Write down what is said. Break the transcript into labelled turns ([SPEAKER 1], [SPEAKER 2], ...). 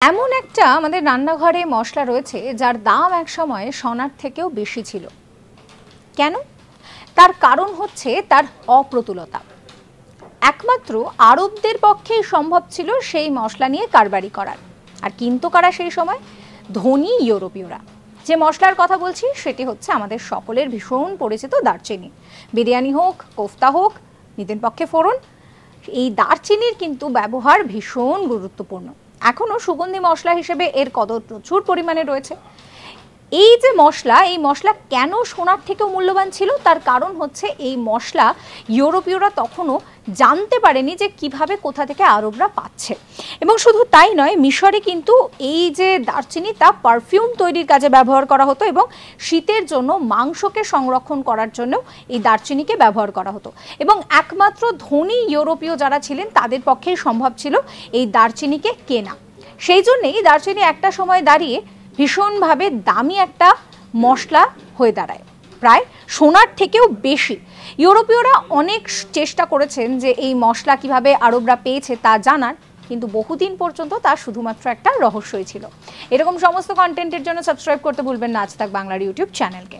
[SPEAKER 1] এমন একটা আমাদের রান্নাঘরে মশলা রয়েছে যার দাম একসময় সোনার থেকেও বেশি ছিল। কেন? তার কারণ হচ্ছে তার অপ্রতুলতা। একমাত্র আরবদের পক্ষেই সম্ভব ছিল সেই মশলা নিয়ে কারবারি করার। আর কিন্তু কারা সেই সময়? ধনী ইউরোপীয়রা। যে মশলার কথা বলছি সেটি হচ্ছে আমাদের সকলের ভীষণ পরিচিত দারচিনি। বিরিয়ানি হোক, কোফতা হোক, নিতেন পক্ষে ফোড়ন, এই দারচিনির কিন্তু ব্যবহার ভীষণ গুরুত্বপূর্ণ। এখনও সুগন্ধি মশলা হিসেবে এর কদর প্রচুর পরিমাণে রয়েছে। এই যে মশলা, এই মশলা কেন সোনার থেকেও মূল্যবান ছিল? তার কারণ হচ্ছে এই মশলা ইউরোপীয়রা তখনও জানতে পারেনি যে কিভাবে কোথা থেকে আরবরা পাচ্ছে। এবং শুধু তাই নয়, মিশরে কিন্তু এই যে দারচিনি তা পারফিউম তৈরির কাজে ব্যবহার করা হতো এবং শীতের জন্য মাংসকে সংরক্ষণ করার জন্য এই দারচিনিকে ব্যবহার করা হতো। এবং একমাত্র ধনী ইউরোপীয় যারা ছিলেন তাদের পক্ষেই সম্ভব ছিল এই দারচিনিকে কেনা। সেই জন্যেই দারচিনি একটা সময় দাঁড়িয়ে ভীষণভাবে দামি একটা মশলা হয়ে দাঁড়ায়, প্রায় সোনার থেকেও বেশি। ইউরোপীয়রা অনেক চেষ্টা করেছেন যে এই মশলা কিভাবে আরবরা পেয়েছে তা জানার, কিন্তু বহুদিন পর্যন্ত তা শুধুমাত্র একটা রহস্যই ছিল। এরকম সমস্ত কন্টেন্টের জন্য সাবস্ক্রাইব করতে ভুলবেন না আজ তাক বাংলার ইউটিউব চ্যানেলকে।